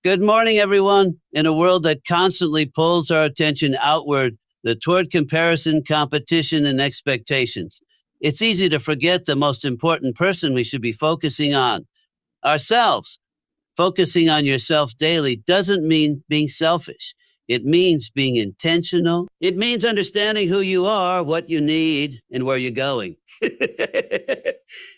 Good morning, everyone. In a world that constantly pulls our attention outward, toward comparison, competition, and expectations, it's easy to forget the most important person we should be focusing on ourselves. Focusing on yourself daily doesn't mean being selfish. It means being intentional. It means understanding who you are, what you need, and where you're going.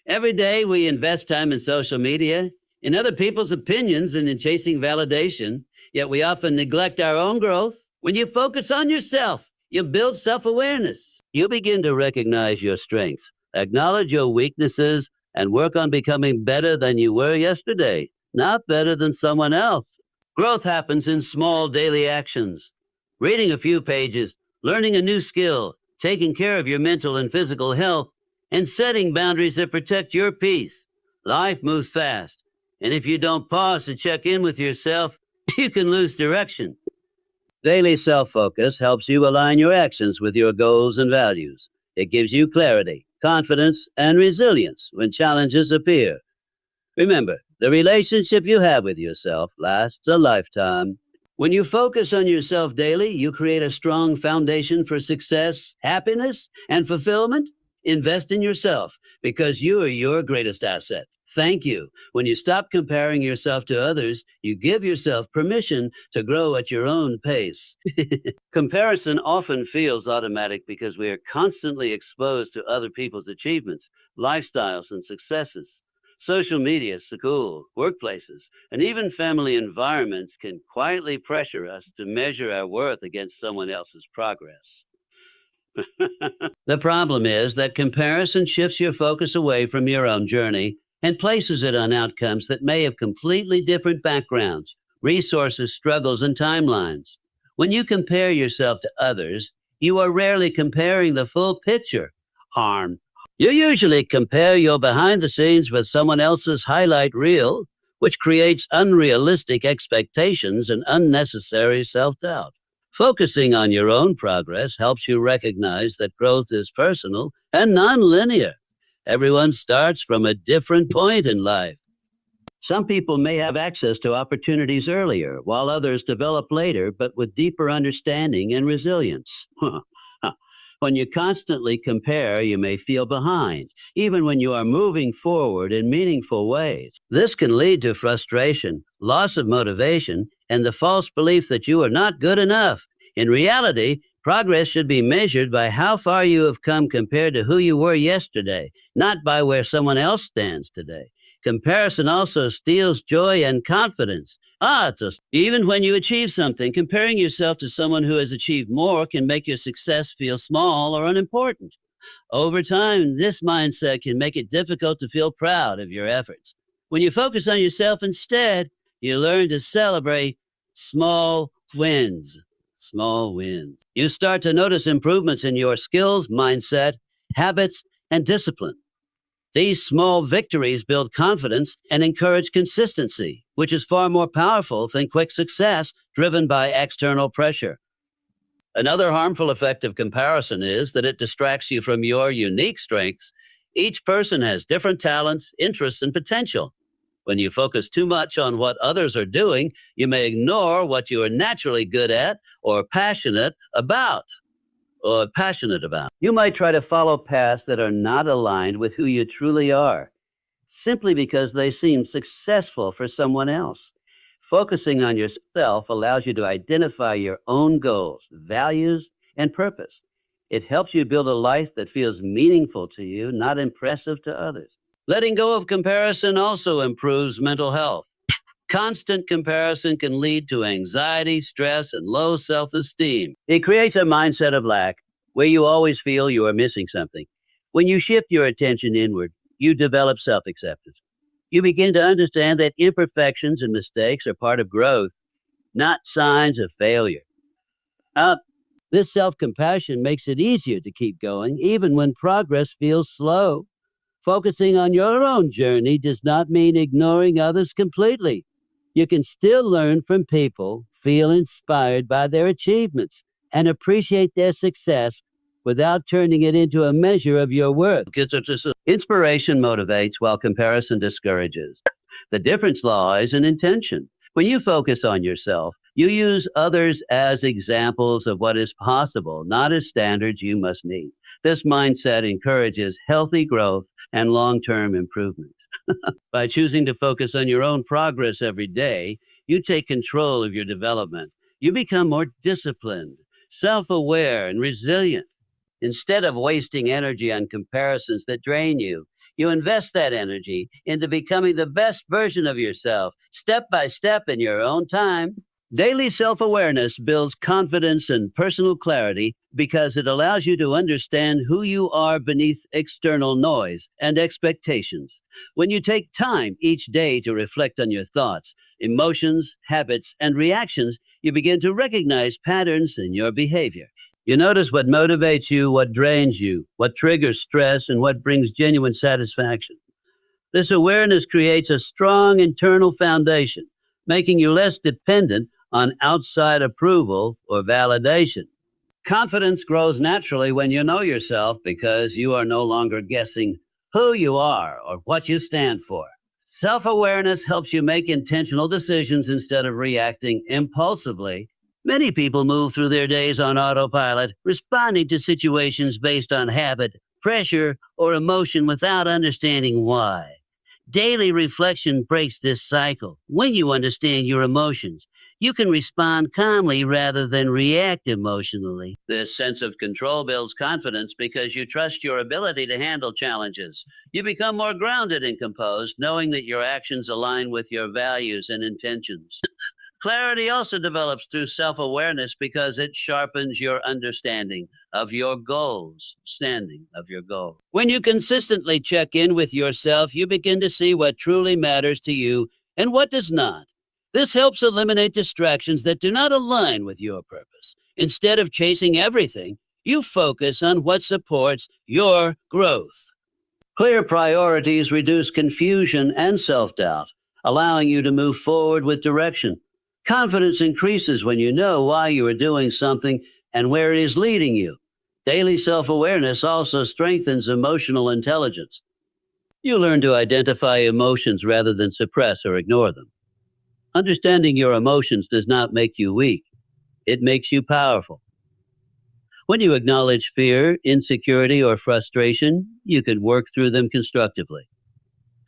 Every day we invest time in social media, in other people's opinions, and in chasing validation, yet we often neglect our own growth. When you focus on yourself, you build self awareness. You begin to recognize your strengths, acknowledge your weaknesses, and work on becoming better than you were yesterday, not better than someone else. Growth happens in small daily actions. Reading a few pages, learning a new skill, taking care of your mental and physical health, and setting boundaries that protect your peace. Life moves fast, and if you don't pause to check in with yourself, you can lose direction. Daily self-focus helps you align your actions with your goals and values. It gives you clarity, confidence, and resilience when challenges appear. Remember, the relationship you have with yourself lasts a lifetime. When you focus on yourself daily, you create a strong foundation for success, happiness, and fulfillment. Invest in yourself because you are your greatest asset. Thank you. When you stop comparing yourself to others, you give yourself permission to grow at your own pace. Comparison often feels automatic because we are constantly exposed to other people's achievements, lifestyles, and successes. Social media, school, workplaces, and even family environments can quietly pressure us to measure our worth against someone else's progress. The problem is that comparison shifts your focus away from your own journey and places it on outcomes that may have completely different backgrounds, resources, struggles, and timelines. When you compare yourself to others, you are rarely comparing the full picture. Harm. You usually compare your behind the scenes with someone else's highlight reel, which creates unrealistic expectations and unnecessary self doubt. Focusing on your own progress helps you recognize that growth is personal and nonlinear. Everyone starts from a different point in life. Some people may have access to opportunities earlier, while others develop later, but with deeper understanding and resilience. When you constantly compare, you may feel behind, even when you are moving forward in meaningful ways. This can lead to frustration, loss of motivation, and the false belief that you are not good enough. In reality, progress should be measured by how far you have come compared to who you were yesterday, not by where someone else stands today. Comparison also steals joy and confidence. Even when you achieve something, comparing yourself to someone who has achieved more can make your success feel small or unimportant. Over time, this mindset can make it difficult to feel proud of your efforts. When you focus on yourself instead, you learn to celebrate small wins. Small wins. You start to notice improvements in your skills, mindset, habits, and discipline. These small victories build confidence and encourage consistency, which is far more powerful than quick success driven by external pressure. Another harmful effect of comparison is that it distracts you from your unique strengths. Each person has different talents, interests, and potential. When you focus too much on what others are doing, you may ignore what you are naturally good at or passionate about. You might try to follow paths that are not aligned with who you truly are, simply because they seem successful for someone else. Focusing on yourself allows you to identify your own goals, values, and purpose. It helps you build a life that feels meaningful to you, not impressive to others. Letting go of comparison also improves mental health. Constant comparison can lead to anxiety, stress, and low self-esteem. It creates a mindset of lack where you always feel you are missing something. When you shift your attention inward, you develop self-acceptance. You begin to understand that imperfections and mistakes are part of growth, not signs of failure. Uh, this self-compassion makes it easier to keep going even when progress feels slow. Focusing on your own journey does not mean ignoring others completely. You can still learn from people, feel inspired by their achievements, and appreciate their success without turning it into a measure of your worth. Inspiration motivates while comparison discourages. The difference lies in intention. When you focus on yourself, you use others as examples of what is possible, not as standards you must meet. This mindset encourages healthy growth and long-term improvement. By choosing to focus on your own progress every day, you take control of your development. You become more disciplined, self-aware, and resilient. Instead of wasting energy on comparisons that drain you, you invest that energy into becoming the best version of yourself, step by step in your own time. Daily self awareness builds confidence and personal clarity because it allows you to understand who you are beneath external noise and expectations. When you take time each day to reflect on your thoughts, emotions, habits, and reactions, you begin to recognize patterns in your behavior. You notice what motivates you, what drains you, what triggers stress, and what brings genuine satisfaction. This awareness creates a strong internal foundation, making you less dependent on outside approval or validation. Confidence grows naturally when you know yourself because you are no longer guessing who you are or what you stand for. Self awareness helps you make intentional decisions instead of reacting impulsively. Many people move through their days on autopilot, responding to situations based on habit, pressure, or emotion without understanding why. Daily reflection breaks this cycle. When you understand your emotions, you can respond calmly rather than react emotionally. This sense of control builds confidence because you trust your ability to handle challenges. You become more grounded and composed, knowing that your actions align with your values and intentions. Clarity also develops through self awareness because it sharpens your understanding of your goals. When you consistently check in with yourself, you begin to see what truly matters to you and what does not. This helps eliminate distractions that do not align with your purpose. Instead of chasing everything, you focus on what supports your growth. Clear priorities reduce confusion and self doubt, allowing you to move forward with direction. Confidence increases when you know why you are doing something and where it is leading you. Daily self awareness also strengthens emotional intelligence. You learn to identify emotions rather than suppress or ignore them. Understanding your emotions does not make you weak, it makes you powerful. When you acknowledge fear, insecurity, or frustration, you can work through them constructively.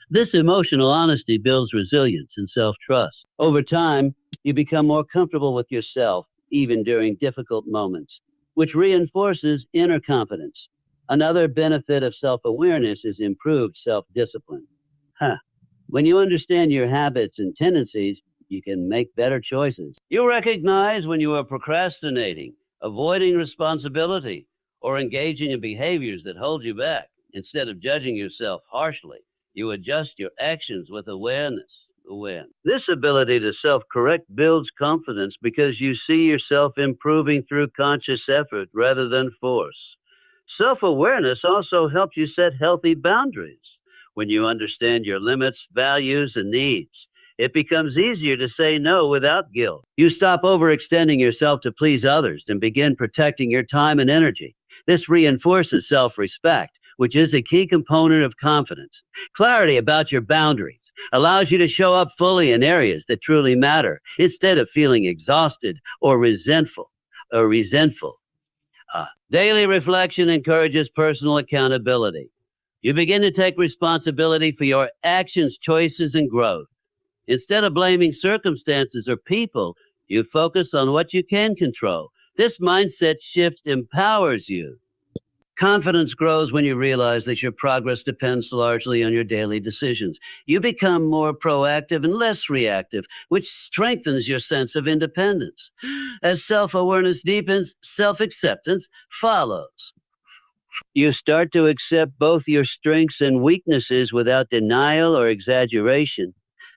This emotional honesty builds resilience and self trust. Over time, you become more comfortable with yourself, even during difficult moments, which reinforces inner confidence. Another benefit of self awareness is improved self discipline. Huh. When you understand your habits and tendencies, you can make better choices. You recognize when you are procrastinating, avoiding responsibility, or engaging in behaviors that hold you back. Instead of judging yourself harshly, you adjust your actions with awareness. This ability to self correct builds confidence because you see yourself improving through conscious effort rather than force. Self awareness also helps you set healthy boundaries. When you understand your limits, values, and needs, it becomes easier to say no without guilt. You stop overextending yourself to please others and begin protecting your time and energy. This reinforces self respect, which is a key component of confidence. Clarity about your boundaries allows you to show up fully in areas that truly matter instead of feeling exhausted or resentful. Daily reflection encourages personal accountability. You begin to take responsibility for your actions, choices, and growth. Instead of blaming circumstances or people, you focus on what you can control. This mindset shift empowers you. Confidence grows when you realize that your progress depends largely on your daily decisions. You become more proactive and less reactive, which strengthens your sense of independence. As self awareness deepens, self acceptance follows. You start to accept both your strengths and weaknesses without denial or exaggeration.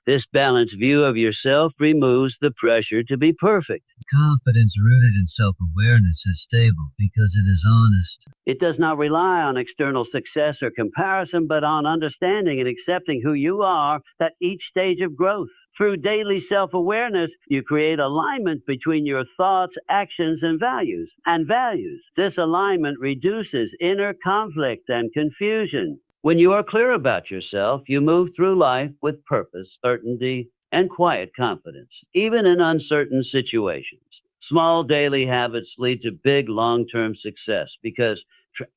This balanced view of yourself removes the pressure to be perfect. Confidence rooted in self awareness is stable because it is honest. It does not rely on external success or comparison, but on understanding and accepting who you are at each stage of growth. Through daily self awareness, you create alignment between your thoughts, actions, and values. This alignment reduces inner conflict and confusion. When you are clear about yourself, you move through life with purpose, certainty, and quiet confidence, even in uncertain situations. Small daily habits lead to big long-term success because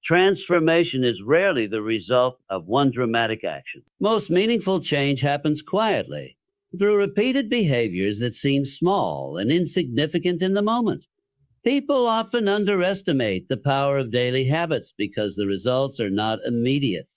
transformation is rarely the result of one dramatic action. Most meaningful change happens quietly through repeated behaviors that seem small and insignificant in the moment. People often underestimate the power of daily habits because the results are not immediate.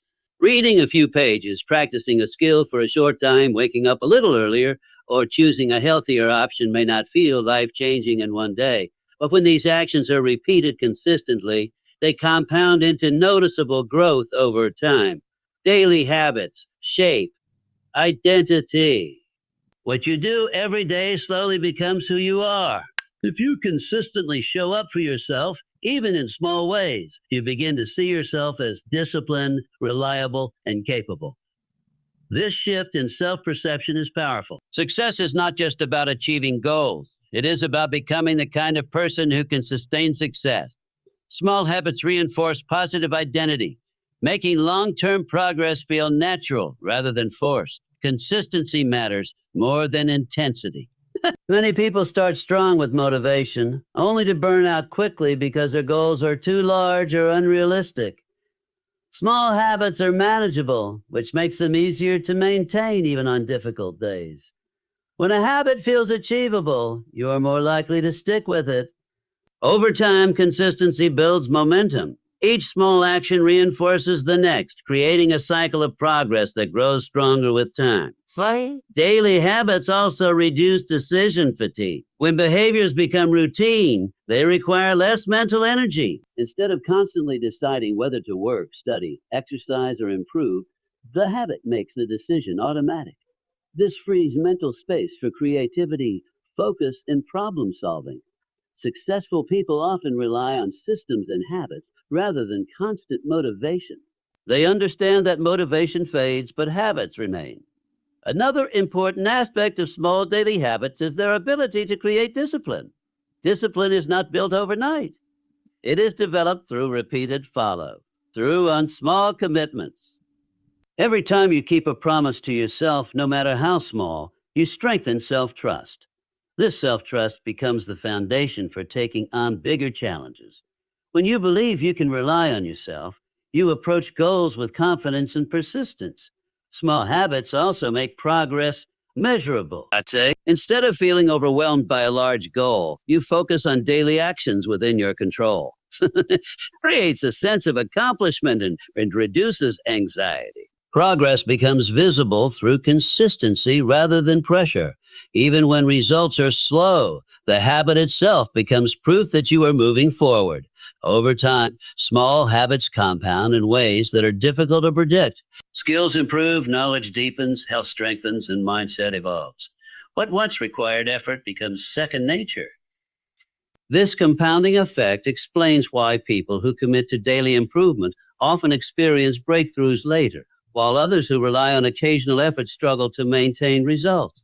Reading a few pages, practicing a skill for a short time, waking up a little earlier, or choosing a healthier option may not feel life-changing in one day. But when these actions are repeated consistently, they compound into noticeable growth over time. Daily habits shape identity. What you do every day slowly becomes who you are. If you consistently show up for yourself, even in small ways, you begin to see yourself as disciplined, reliable, and capable. This shift in self-perception is powerful. Success is not just about achieving goals. It is about becoming the kind of person who can sustain success. Small habits reinforce positive identity, making long-term progress feel natural rather than forced. Consistency matters more than intensity. Many people start strong with motivation, only to burn out quickly because their goals are too large or unrealistic. Small habits are manageable, which makes them easier to maintain even on difficult days. When a habit feels achievable, you are more likely to stick with it. Over time, consistency builds momentum. Each small action reinforces the next, creating a cycle of progress that grows stronger with time. Daily habits also reduce decision fatigue. When behaviors become routine, they require less mental energy. Instead of constantly deciding whether to work, study, exercise, or improve, the habit makes the decision automatic. This frees mental space for creativity, focus, and problem solving. Successful people often rely on systems and habits rather than constant motivation. They understand that motivation fades, but habits remain. Another important aspect of small daily habits is their ability to create discipline. Discipline is not built overnight. It is developed through repeated follow, through on small commitments. Every time you keep a promise to yourself, no matter how small, you strengthen self-trust. This self-trust becomes the foundation for taking on bigger challenges. When you believe you can rely on yourself, you approach goals with confidence and persistence. Small habits also make progress measurable. I'd say. Instead of feeling overwhelmed by a large goal, you focus on daily actions within your control. Creates a sense of accomplishment and reduces anxiety. Progress becomes visible through consistency rather than pressure. Even when results are slow, the habit itself becomes proof that you are moving forward. Over time, small habits compound in ways that are difficult to predict. Skills improve, knowledge deepens, health strengthens, and mindset evolves. What once required effort becomes second nature. This compounding effect explains why people who commit to daily improvement often experience breakthroughs later, while others who rely on occasional effort struggle to maintain results.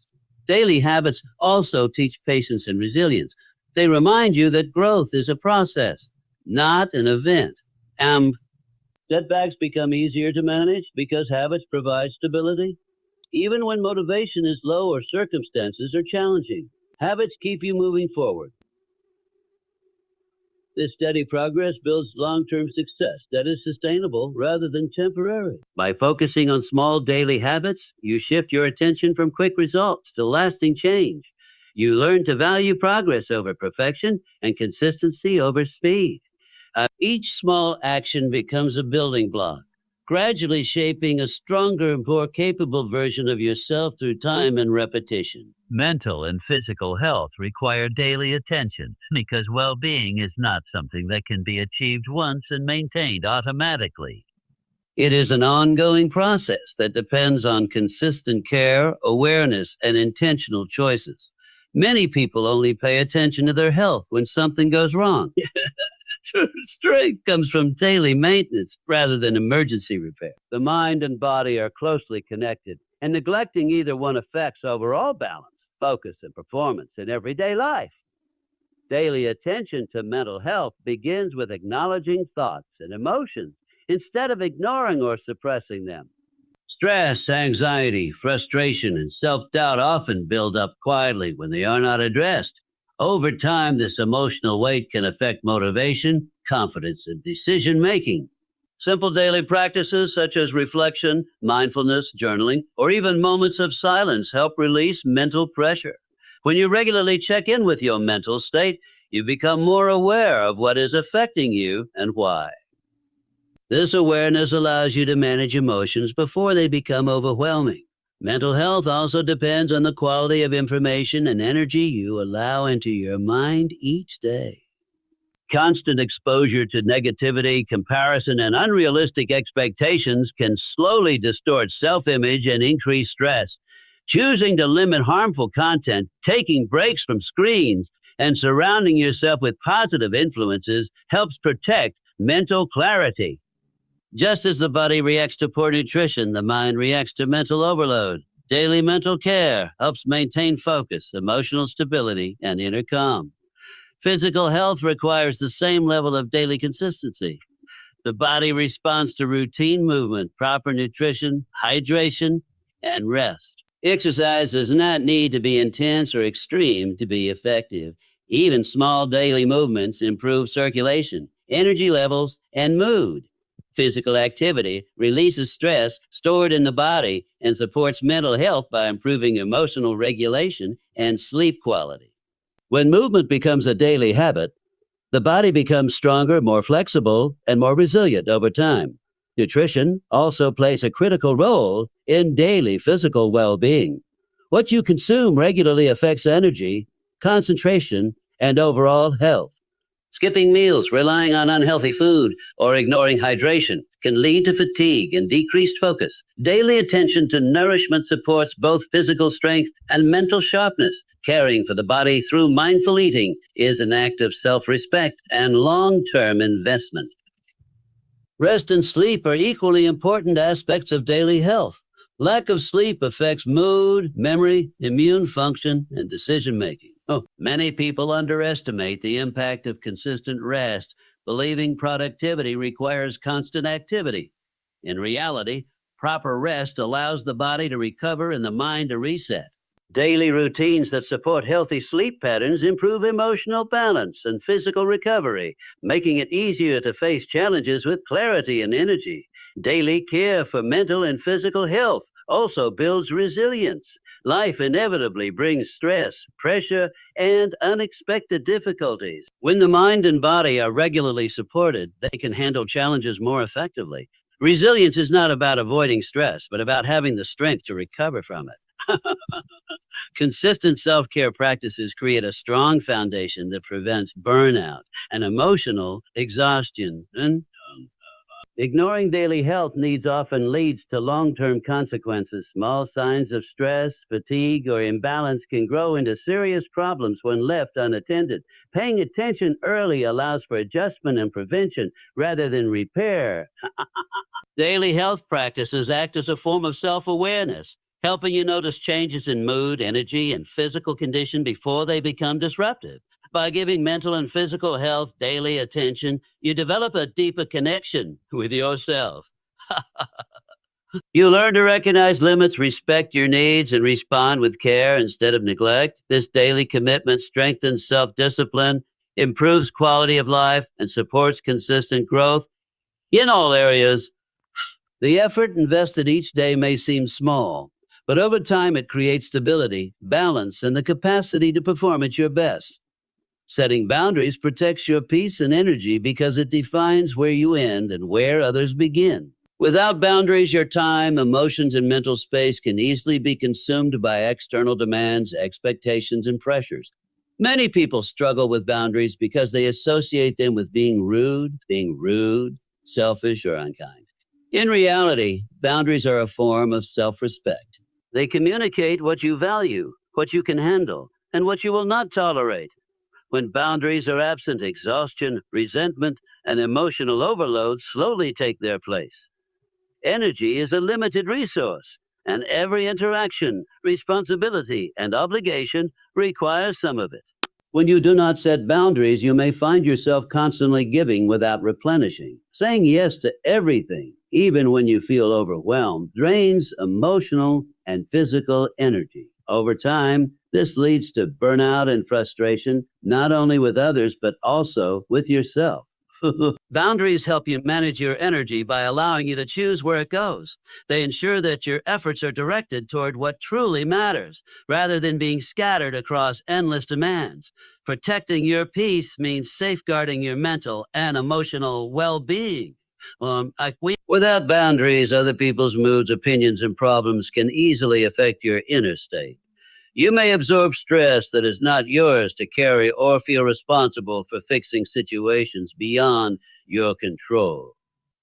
Daily habits also teach patience and resilience. They remind you that growth is a process, not an event. Setbacks become easier to manage because habits provide stability. Even when motivation is low or circumstances are challenging, habits keep you moving forward. This steady progress builds long-term success that is sustainable rather than temporary. By focusing on small daily habits, you shift your attention from quick results to lasting change. You learn to value progress over perfection and consistency over speed. Each small action becomes a building block, gradually shaping a stronger, more capable version of yourself through time and repetition. Mental and physical health require daily attention because well-being is not something that can be achieved once and maintained automatically. It is an ongoing process that depends on consistent care, awareness, and intentional choices. Many people only pay attention to their health when something goes wrong. Strength comes from daily maintenance rather than emergency repair. The mind and body are closely connected, and neglecting either one affects overall balance, focus, and performance in everyday life. Daily attention to mental health begins with acknowledging thoughts and emotions instead of ignoring or suppressing them. Stress, anxiety, frustration, and self-doubt often build up quietly when they are not addressed. Over time, this emotional weight can affect motivation, confidence, and decision making. Simple daily practices such as reflection, mindfulness, journaling, or even moments of silence help release mental pressure. When you regularly check in with your mental state, you become more aware of what is affecting you and why. This awareness allows you to manage emotions before they become overwhelming. Mental health also depends on the quality of information and energy you allow into your mind each day. Constant exposure to negativity, comparison, and unrealistic expectations can slowly distort self-image and increase stress. Choosing to limit harmful content, taking breaks from screens, and surrounding yourself with positive influences helps protect mental clarity. Just as the body reacts to poor nutrition, the mind reacts to mental overload. Daily mental care helps maintain focus, emotional stability, and inner calm. Physical health requires the same level of daily consistency. The body responds to routine movement, proper nutrition, hydration, and rest. Exercise does not need to be intense or extreme to be effective. Even small daily movements improve circulation, energy levels, and mood. Physical activity releases stress stored in the body and supports mental health by improving emotional regulation and sleep quality. When movement becomes a daily habit, the body becomes stronger, more flexible, and more resilient over time. Nutrition also plays a critical role in daily physical well-being. What you consume regularly affects energy, concentration, and overall health. Skipping meals, relying on unhealthy food, or ignoring hydration can lead to fatigue and decreased focus. Daily attention to nourishment supports both physical strength and mental sharpness. Caring for the body through mindful eating is an act of self-respect and long-term investment. Rest and sleep are equally important aspects of daily health. Lack of sleep affects mood, memory, immune function, and decision making. Many people underestimate the impact of consistent rest, believing productivity requires constant activity. In reality, proper rest allows the body to recover and the mind to reset. Daily routines that support healthy sleep patterns improve emotional balance and physical recovery, making it easier to face challenges with clarity and energy. Daily care for mental and physical health also builds resilience. Life inevitably brings stress, pressure, and unexpected difficulties. When the mind and body are regularly supported, they can handle challenges more effectively. Resilience is not about avoiding stress, but about having the strength to recover from it. Consistent self-care practices create a strong foundation that prevents burnout and emotional exhaustion. And ignoring daily health needs often leads to long-term consequences. Small signs of stress, fatigue, or imbalance can grow into serious problems when left unattended. Paying attention early allows for adjustment and prevention rather than repair. Daily health practices act as a form of self-awareness, helping you notice changes in mood, energy, and physical condition before they become disruptive. By giving mental and physical health daily attention, you develop a deeper connection with yourself. You learn to recognize limits, respect your needs, and respond with care instead of neglect. This daily commitment strengthens self-discipline, improves quality of life, and supports consistent growth in all areas. The effort invested each day may seem small, but over time it creates stability, balance, and the capacity to perform at your best. Setting boundaries protects your peace and energy because it defines where you end and where others begin. Without boundaries, your time, emotions, and mental space can easily be consumed by external demands, expectations, and pressures. Many people struggle with boundaries because they associate them with being rude, selfish, or unkind. In reality, boundaries are a form of self-respect. They communicate what you value, what you can handle, and what you will not tolerate. When boundaries are absent, exhaustion, resentment, and emotional overload slowly take their place. Energy is a limited resource, and every interaction, responsibility, and obligation requires some of it. When you do not set boundaries, you may find yourself constantly giving without replenishing, saying yes to everything, even when you feel overwhelmed, drains emotional and physical energy. Over time, this leads to burnout and frustration, not only with others, but also with yourself. Boundaries help you manage your energy by allowing you to choose where it goes. They ensure that your efforts are directed toward what truly matters, rather than being scattered across endless demands. Protecting your peace means safeguarding your mental and emotional well-being. Without boundaries, other people's moods, opinions, and problems can easily affect your inner state. You may absorb stress that is not yours to carry or feel responsible for fixing situations beyond your control.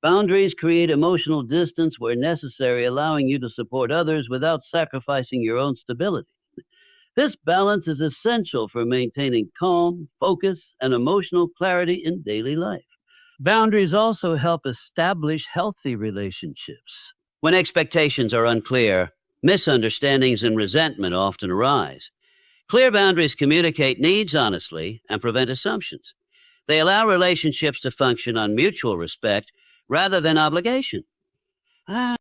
Boundaries create emotional distance where necessary, allowing you to support others without sacrificing your own stability. This balance is essential for maintaining calm, focus, and emotional clarity in daily life. Boundaries also help establish healthy relationships. When expectations are unclear, misunderstandings and resentment often arise. Clear boundaries communicate needs honestly and prevent assumptions. They allow relationships to function on mutual respect rather than obligation.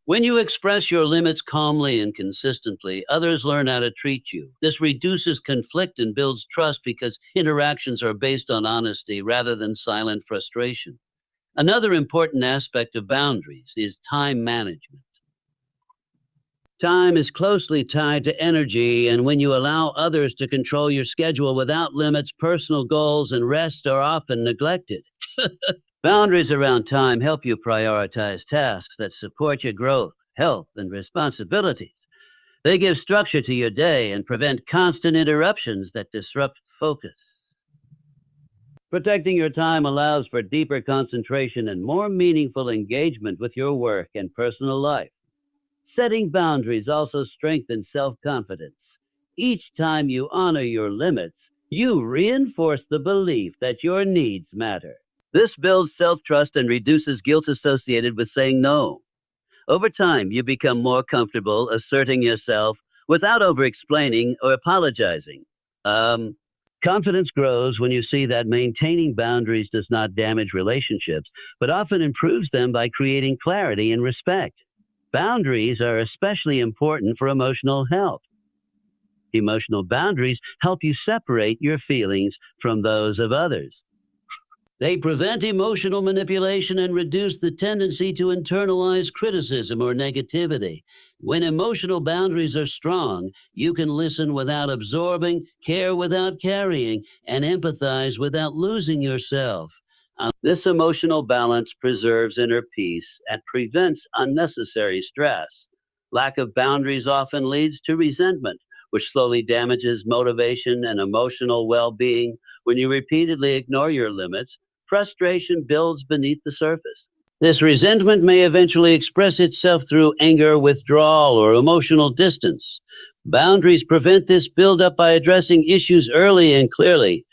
When you express your limits calmly and consistently, others learn how to treat you. This reduces conflict and builds trust because interactions are based on honesty rather than silent frustration. Another important aspect of boundaries is time management. Time is closely tied to energy, and when you allow others to control your schedule without limits, personal goals and rest are often neglected. Boundaries around time help you prioritize tasks that support your growth, health, and responsibilities. They give structure to your day and prevent constant interruptions that disrupt focus. Protecting your time allows for deeper concentration and more meaningful engagement with your work and personal life. Setting boundaries also strengthens self-confidence. Each time you honor your limits, you reinforce the belief that your needs matter. This builds self-trust and reduces guilt associated with saying no. Over time, you become more comfortable asserting yourself without over-explaining or apologizing. Um, Confidence grows when you see that maintaining boundaries does not damage relationships, but often improves them by creating clarity and respect. Boundaries are especially important for emotional health. Emotional boundaries help you separate your feelings from those of others. They prevent emotional manipulation and reduce the tendency to internalize criticism or negativity. When emotional boundaries are strong, you can listen without absorbing, care without carrying, and empathize without losing yourself. This emotional balance preserves inner peace and prevents unnecessary stress. Lack of boundaries often leads to resentment, which slowly damages motivation and emotional well-being. When you repeatedly ignore your limits, frustration builds beneath the surface. This resentment may eventually express itself through anger, withdrawal, or emotional distance. Boundaries prevent this buildup by addressing issues early and clearly.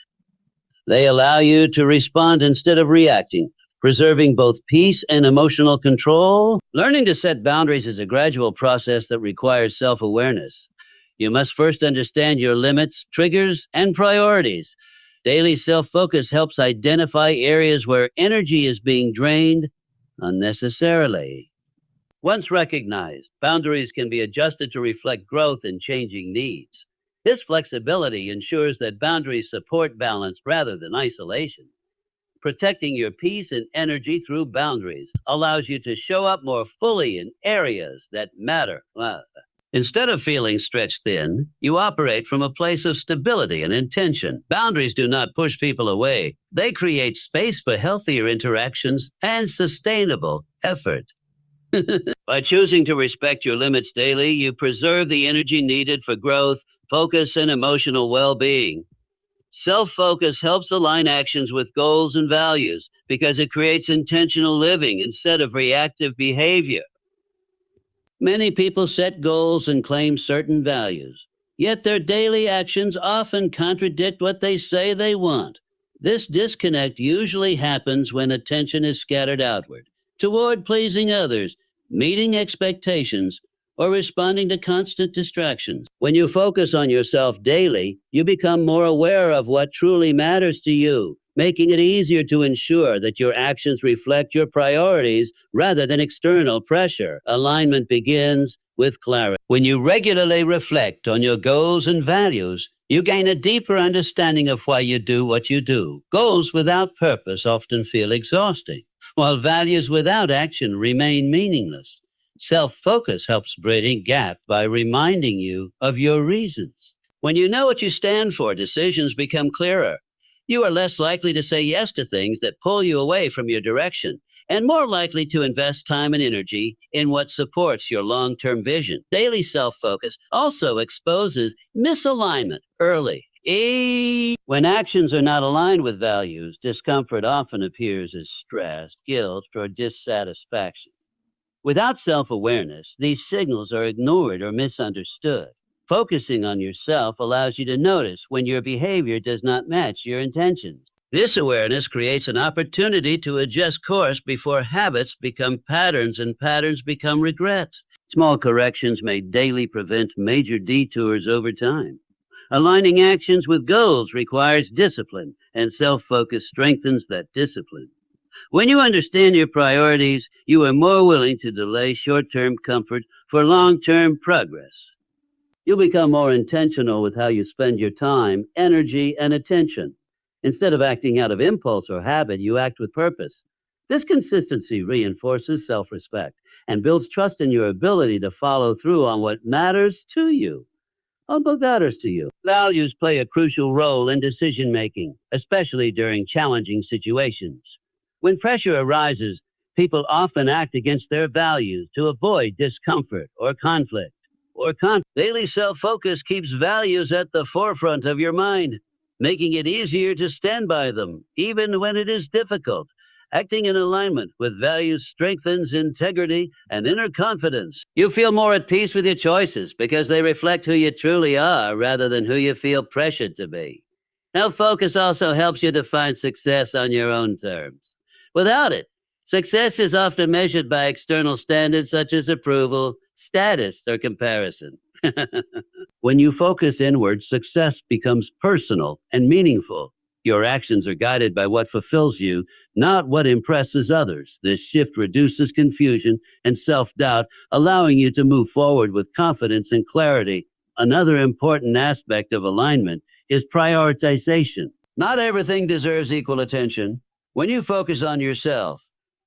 They allow you to respond instead of reacting, preserving both peace and emotional control. Learning to set boundaries is a gradual process that requires self-awareness. You must first understand your limits, triggers, and priorities. Daily self-focus helps identify areas where energy is being drained unnecessarily. Once recognized, boundaries can be adjusted to reflect growth and changing needs. This flexibility ensures that boundaries support balance rather than isolation. Protecting your peace and energy through boundaries allows you to show up more fully in areas that matter. Instead of feeling stretched thin, you operate from a place of stability and intention. Boundaries do not push people away. They create space for healthier interactions and sustainable effort. By choosing to respect your limits daily, you preserve the energy needed for growth, focus, and emotional well-being. Self-focus helps align actions with goals and values because it creates intentional living instead of reactive behavior. Many people set goals and claim certain values, yet their daily actions often contradict what they say they want. This disconnect usually happens when attention is scattered outward, toward pleasing others, meeting expectations, or responding to constant distractions. When you focus on yourself daily, you become more aware of what truly matters to you. making it easier to ensure that your actions reflect your priorities rather than external pressure. Alignment begins with clarity. When you regularly reflect on your goals and values, you gain a deeper understanding of why you do what you do. Goals without purpose often feel exhausting, while values without action remain meaningless. Self-focus helps bridge a gap by reminding you of your reasons. When you know what you stand for, decisions become clearer. You are less likely to say yes to things that pull you away from your direction, and more likely to invest time and energy in what supports your long-term vision. Daily self-focus also exposes misalignment early. When actions are not aligned with values, discomfort often appears as stress, guilt, or dissatisfaction. Without self-awareness, these signals are ignored or misunderstood. Focusing on yourself allows you to notice when your behavior does not match your intentions. This awareness creates an opportunity to adjust course before habits become patterns and patterns become regrets. Small corrections may daily prevent major detours over time. Aligning actions with goals requires discipline, and self-focus strengthens that discipline. When you understand your priorities, you are more willing to delay short-term comfort for long-term progress. You'll become more intentional with how you spend your time, energy, and attention. Instead of acting out of impulse or habit, you act with purpose. This consistency reinforces self-respect and builds trust in your ability to follow through on what matters to you. What matters to you? Values play a crucial role in decision-making, especially during challenging situations. When pressure arises, people often act against their values to avoid discomfort or conflict. Daily self-focus keeps values at the forefront of your mind, making it easier to stand by them, even when it is difficult. Acting in alignment with values strengthens integrity and inner confidence. You feel more at peace with your choices because they reflect who you truly are rather than who you feel pressured to be. Focus also helps you define success on your own terms. Without it, success is often measured by external standards such as approval, status, or comparison. When you focus inward, success becomes personal and meaningful. Your actions are guided by what fulfills you, not what impresses others. This shift reduces confusion and self-doubt, allowing you to move forward with confidence and clarity. Another important aspect of alignment is prioritization. Not everything deserves equal attention. When you focus on yourself,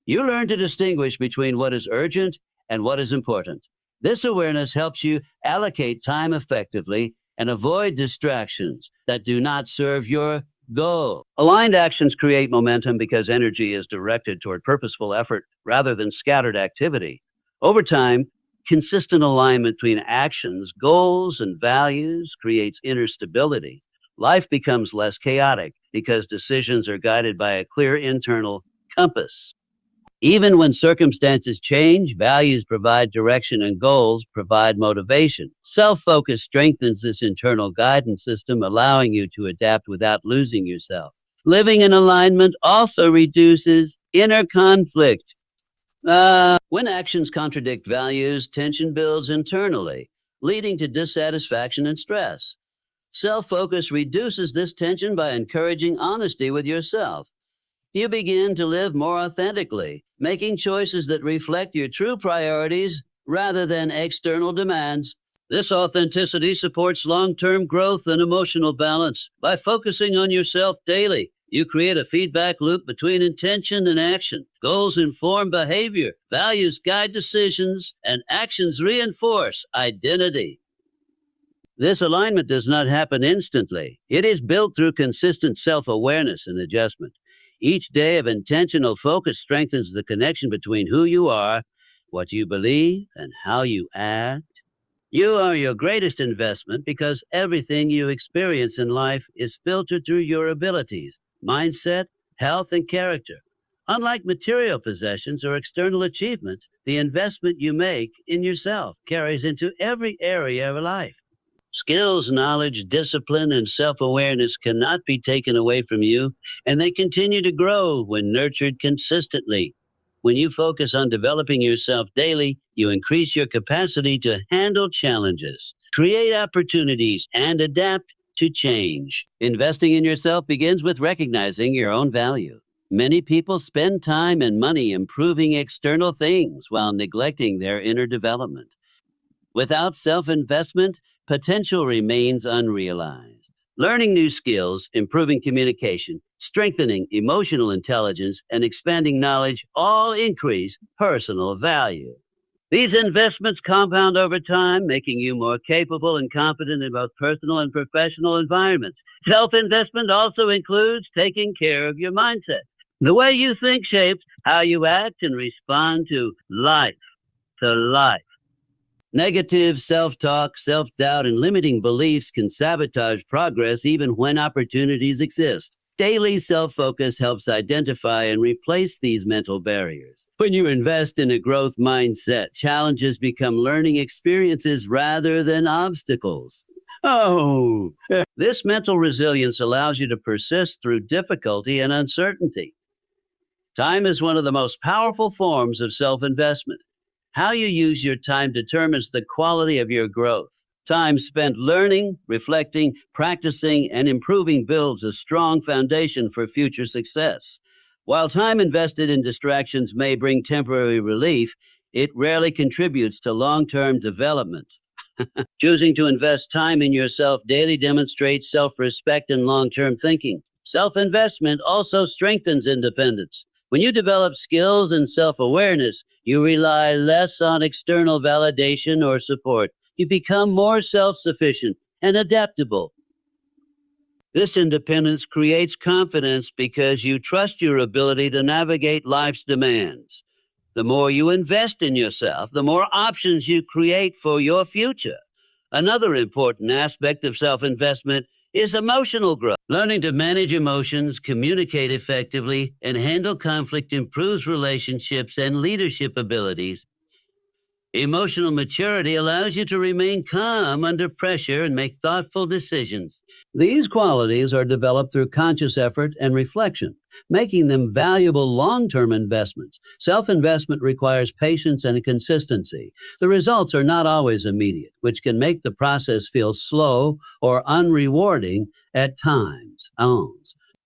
you learn to distinguish between what is urgent and what is important. This awareness helps you allocate time effectively and avoid distractions that do not serve your goal. Aligned actions create momentum because energy is directed toward purposeful effort rather than scattered activity. Over time, consistent alignment between actions, goals, and values creates inner stability. Life becomes less chaotic because decisions are guided by a clear internal compass. Even when circumstances change, values provide direction and goals provide motivation. Self-focus strengthens this internal guidance system, allowing you to adapt without losing yourself. Living in alignment also reduces inner conflict. When actions contradict values, tension builds internally, leading to dissatisfaction and stress. Self-focus reduces this tension by encouraging honesty with yourself. You begin to live more authentically, making choices that reflect your true priorities rather than external demands. This authenticity supports long-term growth and emotional balance. By focusing on yourself daily, you create a feedback loop between intention and action. Goals inform behavior, values guide decisions, and actions reinforce identity. This alignment does not happen instantly. It is built through consistent self-awareness and adjustment. Each day of intentional focus strengthens the connection between who you are, what you believe, and how you act. You are your greatest investment because everything you experience in life is filtered through your abilities, mindset, health, and character. Unlike material possessions or external achievements, the investment you make in yourself carries into every area of life. Skills, knowledge, discipline, and self-awareness cannot be taken away from you, and they continue to grow when nurtured consistently. When you focus on developing yourself daily, you increase your capacity to handle challenges, create opportunities, and adapt to change. Investing in yourself begins with recognizing your own value. Many people spend time and money improving external things while neglecting their inner development. Without self-investment, potential remains unrealized. Learning new skills, improving communication, strengthening emotional intelligence, and expanding knowledge all increase personal value. These investments compound over time, making you more capable and confident in both personal and professional environments. Self-investment also includes taking care of your mindset. The way you think shapes how you act and respond to life. Negative self-talk, self-doubt, and limiting beliefs can sabotage progress even when opportunities exist. Daily self-focus helps identify and replace these mental barriers. When you invest in a growth mindset, challenges become learning experiences rather than obstacles. This mental resilience allows you to persist through difficulty and uncertainty. Time is one of the most powerful forms of self-investment. How you use your time determines the quality of your growth. Time spent learning, reflecting, practicing, and improving builds a strong foundation for future success. While time invested in distractions may bring temporary relief, it rarely contributes to long-term development. Choosing to invest time in yourself daily demonstrates self-respect and long-term thinking. Self-investment also strengthens independence. When you develop skills and self-awareness, you rely less on external validation or support. You become more self-sufficient and adaptable. This independence creates confidence because you trust your ability to navigate life's demands. The more you invest in yourself, the more options you create for your future. Another important aspect of self-investment is emotional growth. Learning to manage emotions, communicate effectively, and handle conflict improves relationships and leadership abilities. Emotional maturity allows you to remain calm under pressure and make thoughtful decisions. These qualities are developed through conscious effort and reflection, making them valuable long-term investments. Self-investment requires patience and consistency. The results are not always immediate, which can make the process feel slow or unrewarding at times.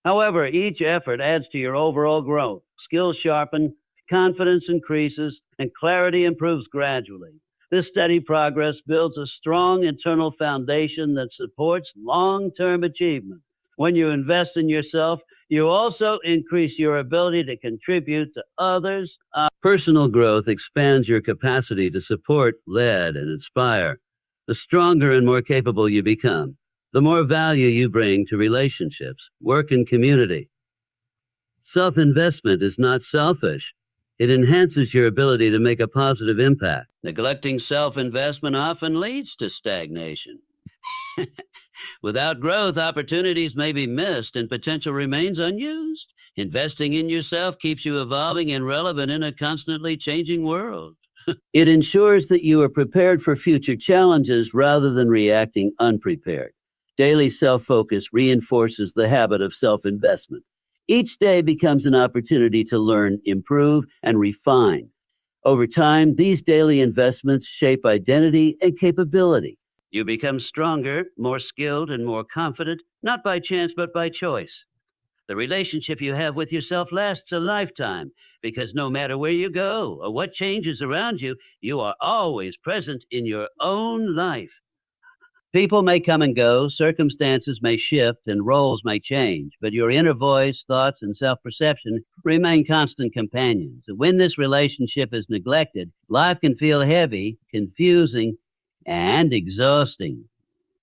However, each effort adds to your overall growth. Skills sharpen, confidence increases, and clarity improves gradually. This steady progress builds a strong internal foundation that supports long-term achievement. When you invest in yourself, you also increase your ability to contribute to others. Personal growth expands your capacity to support, lead, and inspire. The stronger and more capable you become, the more value you bring to relationships, work, and community. Self-investment is not selfish. It enhances your ability to make a positive impact. Neglecting self-investment often leads to stagnation. Without growth, opportunities may be missed and potential remains unused. Investing in yourself keeps you evolving and relevant in a constantly changing world. It ensures that you are prepared for future challenges rather than reacting unprepared. Daily self-focus reinforces the habit of self-investment. Each day becomes an opportunity to learn, improve, and refine. Over time, these daily investments shape identity and capability. You become stronger, more skilled, and more confident, not by chance, but by choice. The relationship you have with yourself lasts a lifetime because no matter where you go or what changes around you, you are always present in your own life. People may come and go, circumstances may shift, and roles may change, but your inner voice, thoughts, and self-perception remain constant companions. When this relationship is neglected, life can feel heavy, confusing, and exhausting.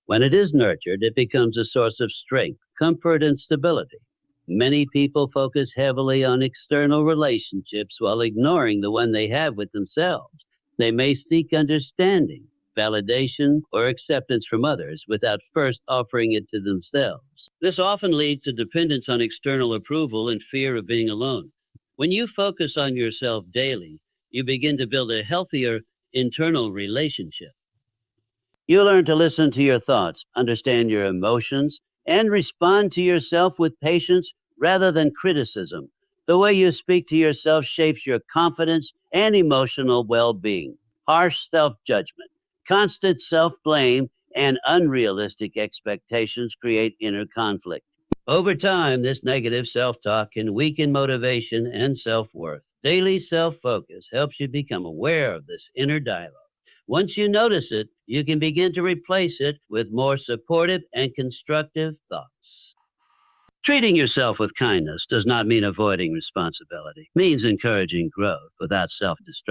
When it is nurtured, it becomes a source of strength, comfort, and stability. Many people focus heavily on external relationships while ignoring the one they have with themselves. They may seek understanding, validation, or acceptance from others without first offering it to themselves. This often leads to dependence on external approval and fear of being alone. When you focus on yourself daily, you begin to build a healthier internal relationship. You learn to listen to your thoughts, understand your emotions, and respond to yourself with patience rather than criticism. The way you speak to yourself shapes your confidence and emotional well-being. Harsh self-judgment, constant self-blame, and unrealistic expectations create inner conflict. Over time, this negative self-talk can weaken motivation and self-worth. Daily self-focus helps you become aware of this inner dialogue. Once you notice it, you can begin to replace it with more supportive and constructive thoughts. Treating yourself with kindness does not mean avoiding responsibility. It means encouraging growth without self-destruction.